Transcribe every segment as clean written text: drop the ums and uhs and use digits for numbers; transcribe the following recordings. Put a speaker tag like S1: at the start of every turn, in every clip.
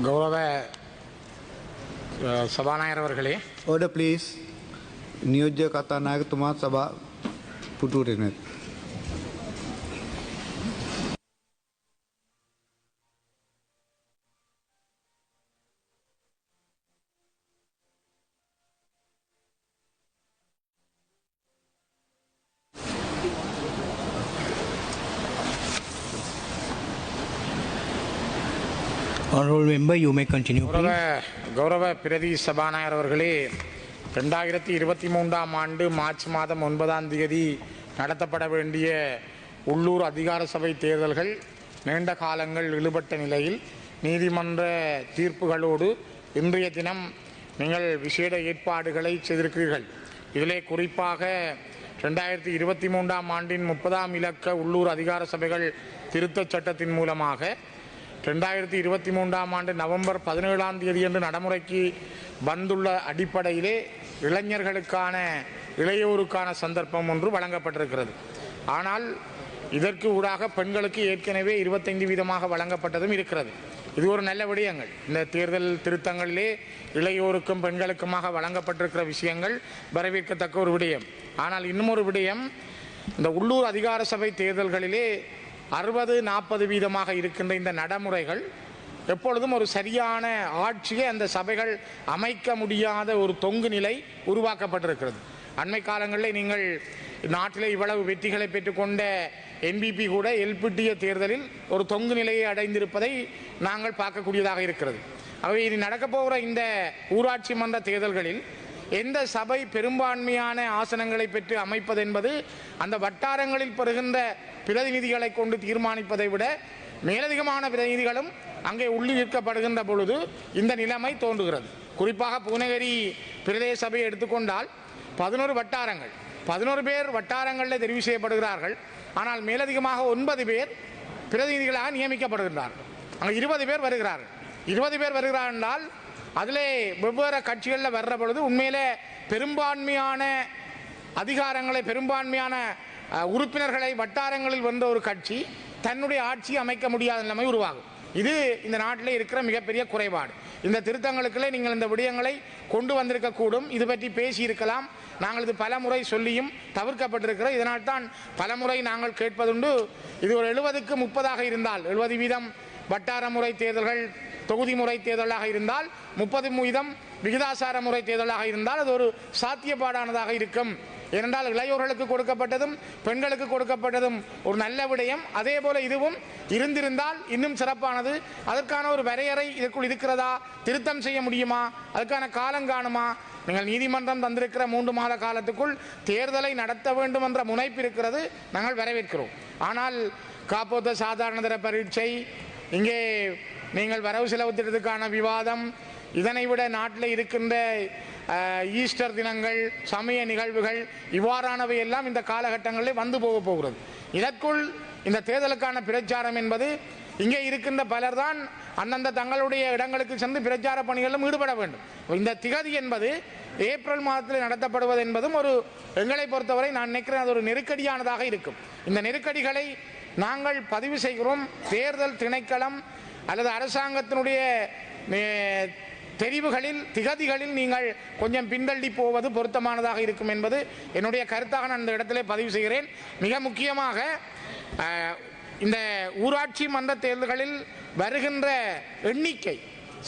S1: கௌரவ சபாநாயகர் அவர்களே,
S2: Order please. නියෝජ්‍ය කතානායකතුමා සභා පුටුවට එන්න.
S3: Honorable member, you may continue, please.
S1: கௌரவ பிரதி சபாநாயகர் அவர்களே, 2023ஆம் ஆண்டு மார்ச் மாதம் 9ஆம் தேதி நடத்தப்பட வேண்டிய உள்ளூர் அதிகார சபை தேர்தல்கள் நீண்ட காலங்கள் இழுபட்ட நிலையில் நீதிமன்ற தீர்ப்புகளோடு இன்றைய தினம் நீங்கள் விசேட ஏற்பாடுகளை செய்திருக்கிறீர்கள். இதிலே குறிப்பாக 2023ஆம் ஆண்டின் 30ஆம் இலக்க உள்ளூர் அதிகார சபைகள் திருத்தச் சட்டத்தின் மூலமாக 2023ஆம் ஆண்டு நவம்பர் 17ஆம் தேதி என்று நடைமுறைக்கு வந்துள்ள அடிப்படையிலே இளைஞர்களுக்கான இளையோருக்கான சந்தர்ப்பம் ஒன்று வழங்கப்பட்டிருக்கிறது. ஆனால் இதற்கு ஊடாக பெண்களுக்கு ஏற்கனவே 25% வழங்கப்பட்டதும் இருக்கிறது. இது ஒரு நல்ல விடயங்கள். இந்த தேர்தல் திருத்தங்களிலே இளையோருக்கும் பெண்களுக்குமாக வழங்கப்பட்டிருக்கிற விஷயங்கள் வரவேற்கத்தக்க ஒரு விடயம். ஆனால் இன்னும் ஒரு விடயம், இந்த உள்ளூர் அதிகார சபை தேர்தல்களிலே 60-40% இருக்கின்ற இந்த நடைமுறைகள் எப்பொழுதும் ஒரு சரியான ஆட்சியை அந்த சபைகள் அமைக்க முடியாத ஒரு தொங்கு நிலை உருவாக்கப்பட்டிருக்கிறது. அண்மை காலங்களில் நீங்கள் நாட்டிலே இவ்வளவு வெற்றிகளை பெற்றுக்கொண்ட என்பிபி கூட எல்பிட்டிய தேர்தலில் ஒரு தொங்கு நிலையை அடைந்திருப்பதை நாங்கள் பார்க்கக்கூடியதாக இருக்கிறது. ஆகவே இனி நடக்கப் போகிற இந்த ஊராட்சி மன்ற தேர்தல்களில் எந்த சபை பெரும்பான்மையான ஆசனங்களை பெற்று அமைப்பது என்பது அந்த வட்டாரங்களில் பெறுகின்ற பிரதிநிதிகளை கொண்டு தீர்மானிப்பதை விட மேலதிகமான பிரதிநிதிகளும் அங்கே உள்ளிருக்கப்படுகின்ற பொழுது இந்த நிலைமை தோன்றுகிறது. குறிப்பாக பூநகரி பிரதேச சபையை எடுத்துக்கொண்டால் 11 வட்டாரங்கள், 11 பேர் வட்டாரங்களில் தெரிவு செய்யப்படுகிறார்கள். ஆனால் மேலதிகமாக 9 பேர் பிரதிநிதிகளாக நியமிக்கப்படுகின்றார்கள். அங்கே 20 பேர் வருகிறார்கள். 20 பேர் வருகிறார் என்றால் அதிலே வெவ்வேறு கட்சிகளில் வர்ற பொழுது உண்மையிலே பெரும்பான்மையான அதிகாரங்களை, பெரும்பான்மையான உறுப்பினர்களை வட்டாரங்களில் வந்த ஒரு கட்சி தன்னுடைய ஆட்சி அமைக்க முடியாத நிலைமை உருவாகும். இது இந்த நாட்டில் இருக்கிற மிகப்பெரிய குறைபாடு. இந்த திருத்தங்களுக்குள்ளே நீங்கள் இந்த விடயங்களை கொண்டு வந்திருக்கக்கூடும். இது பற்றி பேசியிருக்கலாம். நாங்கள் இது பல முறை சொல்லியும் தவிர்க்கப்பட்டிருக்கிறோம். இதனால் தான் பல முறை நாங்கள் கேட்பதுண்டு, இது ஒரு 70க்கு 30 இருந்தால், 70% வட்டார முறை தேர்தல்கள் தொகுதி முறை தேர்தலாக இருந்தால், 30% விகிதாசார முறை தேர்தலாக இருந்தால் அது ஒரு சாத்தியப்பாடானதாக இருக்கும். ஏனென்றால் இளையோர்களுக்கு கொடுக்கப்பட்டதும் பெண்களுக்கு கொடுக்கப்பட்டதும் ஒரு நல்ல விடயம். அதே போல இதுவும் இருந்திருந்தால் இன்னும் சிறப்பானது. அதற்கான ஒரு வரையறை இதற்குள் இருக்கிறதா? திருத்தம் செய்ய முடியுமா? அதுக்கான காலம் காணுமா? நீங்கள் நீதிமன்றம் தந்திருக்கிற 3 மாத காலத்துக்குள் தேர்தலை நடத்த வேண்டும் என்ற முனைப்பு இருக்கிறது. நாங்கள் வரவேற்கிறோம். ஆனால் காப்போத்த சாதாரண தர பரீட்சை, இங்கே நீங்கள் வரவு செலவு திட்டத்துக்கான விவாதம், இதனை விட நாட்டில் இருக்கின்ற ஈஸ்டர் தினங்கள், சமய நிகழ்வுகள், இவ்வாறானவை எல்லாம் இந்த காலகட்டங்களில் வந்து போகிறது. இதற்குள் இந்த தேர்தலுக்கான பிரச்சாரம் என்பது இங்கே இருக்கின்ற பலர் தான் அந்தந்த தங்களுடைய இடங்களுக்கு சென்று பிரச்சார பணிகளிலும் ஈடுபட வேண்டும். இந்த திகதி என்பது ஏப்ரல் மாதத்தில் நடத்தப்படுவது என்பதும் ஒரு எங்களை பொறுத்தவரை நான் நினைக்கிறேன் அது ஒரு நெருக்கடியானதாக இருக்கும். இந்த நெருக்கடிகளை நாங்கள் பதிவு செய்கிறோம். தேர்தல் திணைக்களம் அல்லது அரசாங்கத்தினுடைய தெரிவுகளில், திகதிகளில் நீங்கள் கொஞ்சம் பின்தள்ளி போவது பொருத்தமானதாக இருக்கும் என்பது என்னுடைய கருத்தாக நான் இந்த இடத்திலே பதிவு செய்கிறேன். மிக முக்கியமாக இந்த ஊராட்சி மன்ற தேர்தல்களில் வருகின்ற எண்ணிக்கை,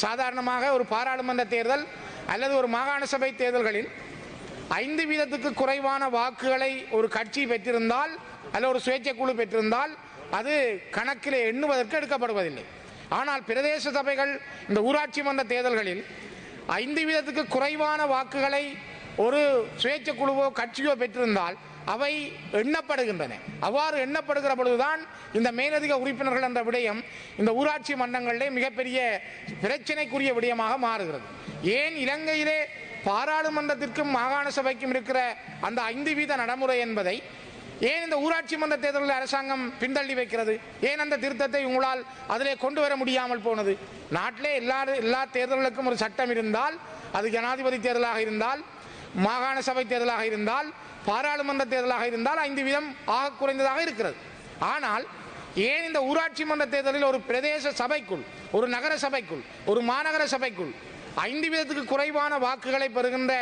S1: சாதாரணமாக ஒரு பாராளுமன்ற தேர்தல் அல்லது ஒரு மாகாண சபை தேர்தல்களில் 5% குறைவான வாக்குகளை ஒரு கட்சி பெற்றிருந்தால் அல்லது ஒரு சுயேட்சை குழு பெற்றிருந்தால் அது கணக்கிலே எண்ணுவதற்கு எடுக்கப்படுவதில்லை. ஆனால் பிரதேச சபைகள் இந்த ஊராட்சி மன்ற தேர்தல்களில் 5% குறைவான வாக்குகளை ஒரு சுயேட்சை குழுவோ கட்சியோ பெற்றிருந்தால் அவை எண்ணப்படுகின்றன. அவ்வாறு எண்ணப்படுகிற பொழுதுதான் இந்த மேலதிக உறுப்பினர்கள் என்ற விடயம் இந்த ஊராட்சி மன்றங்களிலே மிகப்பெரிய பிரச்சனைக்குரிய விடயமாக மாறுகிறது. ஏன் இலங்கையிலே பாராளுமன்றத்திற்கும் மாகாண சபைக்கும் இருக்கிற அந்த 5% நடைமுறை என்பதை ஏன் இந்த ஊராட்சி மன்ற தேர்தலில் அரசாங்கம் பின்தள்ளி வைக்கிறது? ஏன் அந்த திருத்தத்தை உங்களால் அதிலே கொண்டு வர முடியாமல் போனது? நாட்டிலே எல்லா தேர்தல்களுக்கும் ஒரு சட்டம் இருந்தால், அது ஜனாதிபதி தேர்தலாக இருந்தால், மாகாண சபை தேர்தலாக இருந்தால், பாராளுமன்ற தேர்தலாக இருந்தால் 5% ஆக குறைந்ததாக இருக்கிறது. ஆனால் ஏன் இந்த ஊராட்சி மன்ற தேர்தலில் ஒரு பிரதேச சபைக்குள், ஒரு நகர சபைக்குள், ஒரு மாநகர சபைக்குள் 5 வீதத்துக்கு குறைவான வாக்குகளை பெறுகின்ற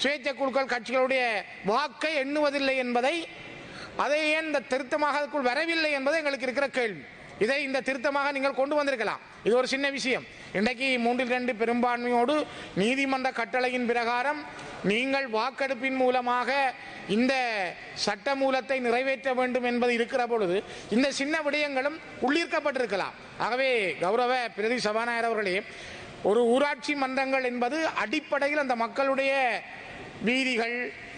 S1: சுயேட்சை குழுக்கள் கட்சிகளுடைய வாக்கை எண்ணுவதில்லை என்பதை, அதை ஏன் இந்த திருத்தமாக அதுக்குள் வரவில்லை என்பது எங்களுக்கு இருக்கிற கேள்வி. இதை இந்த திருத்தமாக நீங்கள் கொண்டு வந்திருக்கலாம். இது ஒரு சின்ன விஷயம். இன்றைக்கு 3/2 பெரும்பான்மையோடு நீதிமன்ற கட்டளையின் பிரகாரம் நீங்கள் வாக்கெடுப்பின் மூலமாக இந்த சட்ட மூலத்தை நிறைவேற்ற வேண்டும் என்பது இருக்கிற பொழுது இந்த சின்ன விடயங்களும் உள்ளீர்க்கப்பட்டிருக்கலாம். ஆகவே கௌரவ பிரதி சபாநாயகர் அவர்களே, ஒரு ஊராட்சி மன்றங்கள் என்பது அடிப்படையில் அந்த மக்களுடைய வீதிகள்,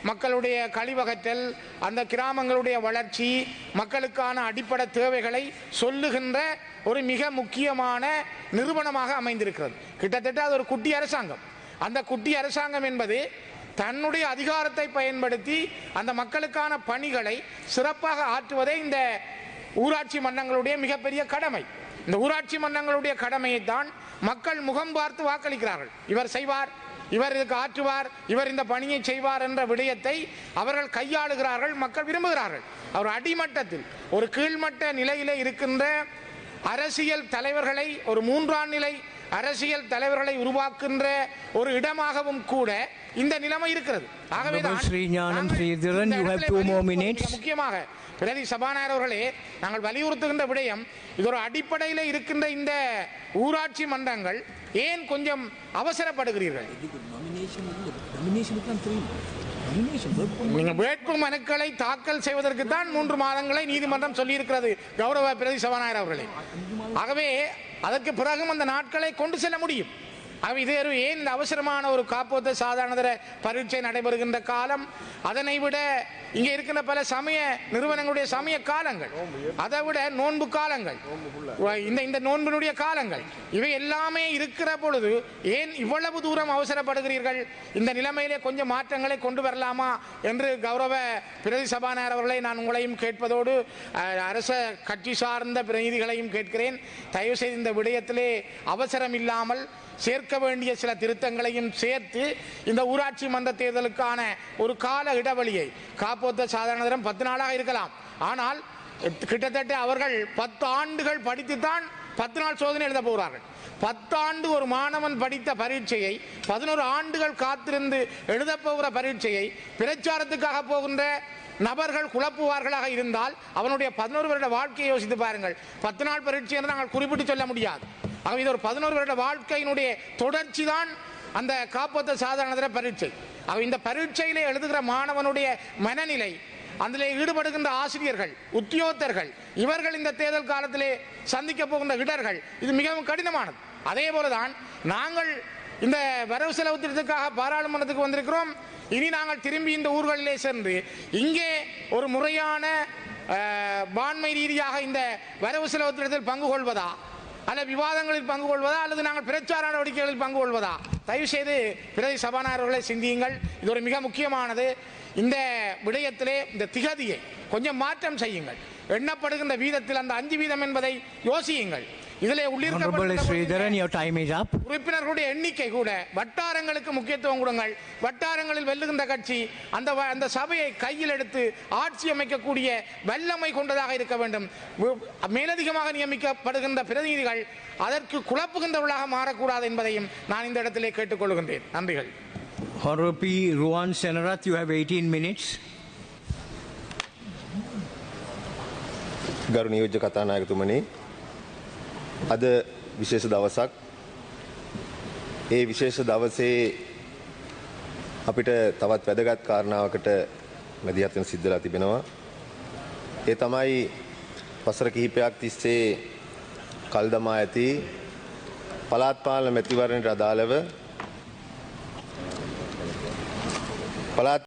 S1: மக்களுடைய கழிவகற்றல், அந்த கிராமங்களுடைய வளர்ச்சி, மக்களுக்கான அடிப்படை தேவைகளை சொல்லுகின்ற ஒரு மிக முக்கியமான நிறுவனமாக அமைந்திருக்கிறது. கிட்டத்தட்ட அது ஒரு குட்டி அரசாங்கம். அந்த குட்டி அரசாங்கம் என்பது தன்னுடைய அதிகாரத்தை பயன்படுத்தி அந்த மக்களுக்கான பணிகளை சிறப்பாக ஆற்றுவதே இந்த ஊராட்சி மன்றங்களுடைய மிகப்பெரிய கடமை. இந்த ஊராட்சி மன்றங்களுடைய கடமையை தான் மக்கள் முகம் பார்த்து வாக்களிக்கிறார்கள். இவர் செய்வார், இவர் இதுக்கு ஆற்றுவார், இவர் இந்த பணியை செய்வார் என்ற விடயத்தை அவர்கள் கையாளுகிறார்கள், மக்கள் விரும்புகிறார்கள். அவர் அடிமட்டத்தில் ஒரு கீழ்மட்ட நிலையிலே இருக்கின்ற அரசியல் தலைவர்களை, ஒரு 3ஆம் நிலை அரசியல் தலைவர்களை உருவாக்குகின்ற ஒரு இடமாகவும் கூட இந்த நிலைமை இருக்கிறது. ஆகவே முக்கியமாக பிரதி சபாநாயகர் அவர்களே, நாங்கள் வலியுறுத்துகின்ற விடயம், இது ஒரு அடிப்படையில் இருக்கின்ற இந்த ஊராட்சி மன்றங்கள் ஏன் கொஞ்சம் அவசரப்படுகிறீர்கள்? நீங்கள் வேட்பு மனுக்களை தாக்கல் செய்வதற்கு தான் 3 மாதங்களை நீதிமன்றம் சொல்லியிருக்கிறது கௌரவ பிரதி சபாநாயகர் அவர்களே. ஆகவே அதற்கு பிறகும் அந்த நாட்களை கொண்டு செல்ல முடியும். இது ஏன் இந்த அவசரமான ஒரு காப்போத்த சாதாரண பரீட்சை நடைபெறுகின்ற காலம், அதனை விட இங்கே இருக்கின்ற பல சமய நிறுவனங்களுடைய சமய காலங்கள், அதை விட நோன்பு காலங்கள், இந்த நோன்பினுடைய காலங்கள், இவை எல்லாமே இருக்கிற பொழுது ஏன் இவ்வளவு தூரம் அவசரப்படுகிறீர்கள்? இந்த நிலைமையிலே கொஞ்சம் மாற்றங்களை கொண்டு வரலாமா என்று கௌரவ பிரதி சபாநாயகர் அவர்களை நான் உங்களையும் கேட்பதோடு அரச கட்சி சார்ந்த பிரதிநிதிகளையும் கேட்கிறேன். தயவு செய்து இந்த விடயத்திலே அவசரம் இல்லாமல் சேர்க்க வேண்டிய சில திருத்தங்களையும் சேர்த்து இந்த ஊராட்சி மன்ற தேர்தலுக்கான ஒரு கால இடைவெளியை, காப்போத்த சாதாரண 10 நாளாக இருக்கலாம், ஆனால் கிட்டத்தட்ட அவர்கள் 10 ஆண்டுகள் படித்துத்தான் 10 நாள் சோதனை எழுத போகிறார்கள். 10 ஆண்டு ஒரு மாணவன் படித்த பரீட்சையை 11 ஆண்டுகள் காத்திருந்து எழுத போகிற பரீட்சையை பிரச்சாரத்துக்காக போகின்ற நபர்கள் குழப்புவார்களாக இருந்தால் அவனுடைய 11 வருட வாழ்க்கையை யோசித்து பாருங்கள். 10 நாள் பரீட்சை என்று நாங்கள் குறிப்பிட்டு சொல்ல முடியாது. ஆக இது ஒரு 11 வருட வாழ்க்கையினுடைய தொடர்ச்சி தான் அந்த காப்போத்த சாதாரண பரீட்சை. ஆக இந்த பரீட்சையிலே எழுதுகிற மாணவனுடைய மனநிலை, அதில் ஈடுபடுகின்ற ஆசிரியர்கள், உத்தியோகத்தர்கள், இவர்கள் இந்த தேர்தல் காலத்திலே சந்திக்க போகின்ற இடர்கள், இது மிகவும் கடினமானது. அதே போலதான் நாங்கள் இந்த வரவு செலவு திட்டத்துக்காக பாராளுமன்றத்துக்கு வந்திருக்கிறோம். இனி நாங்கள் திரும்பி இந்த ஊர்களிலே சென்று இங்கே ஒரு முறையான பான்மை ரீதியாக இந்த வரவு செலவு திட்டத்தில் பங்கு கொள்வதா, அல்லது விவாதங்களில் பங்கு கொள்வதா, அல்லது நாங்கள் பிரச்சார நடவடிக்கைகளில் பங்கு கொள்வதா? தயவு செய்து பிரதி சபாநாயகர்களை சிந்தியுங்கள். இது ஒரு மிக முக்கியமானது. இந்த விடயத்திலே இந்த திகதியை கொஞ்சம் மாற்றம் செய்யுங்கள். எண்ணப்படுகின்ற வீதத்தில் அந்த 5 வீதம் என்பதை யோசியுங்கள். இதிலே உறுப்பினர்களுடைய எண்ணிக்கை கூட வட்டாரங்களுக்கு முக்கியத்துவம் கொடுங்கள். வட்டாரங்களில் வெல்லுகின்ற கட்சி அந்த சபையை கையில் எடுத்து ஆட்சி அமைக்கக்கூடிய வல்லமை கொண்டதாக இருக்க வேண்டும். மேலதிகமாக நியமிக்கப்படுகின்ற பிரதிநிதிகள் அதற்கு குழப்புகின்றவர்களாக மாறக்கூடாது என்பதையும் நான் இந்த இடத்திலே கேட்டுக்கொள்கின்றேன். நன்றிகள்.
S3: Honorable P. Ruwan Senarath, you have 18 minutes.
S4: ගරු නියෝජ්‍ය කතානායකතුමනි, අද විශේෂ දවසක්. ඒ විශේෂ දවසේ අපිට තවත් වැදගත් කාරණාවකට මැදිහත් වෙන සිද්ධ වෙලා තිබෙනවා. ඒ තමයි වසර කිහිපයක් තිස්සේ කල් දමා ඇති පළාත් පාලන මැතිවරණයට අදාළව පළාත්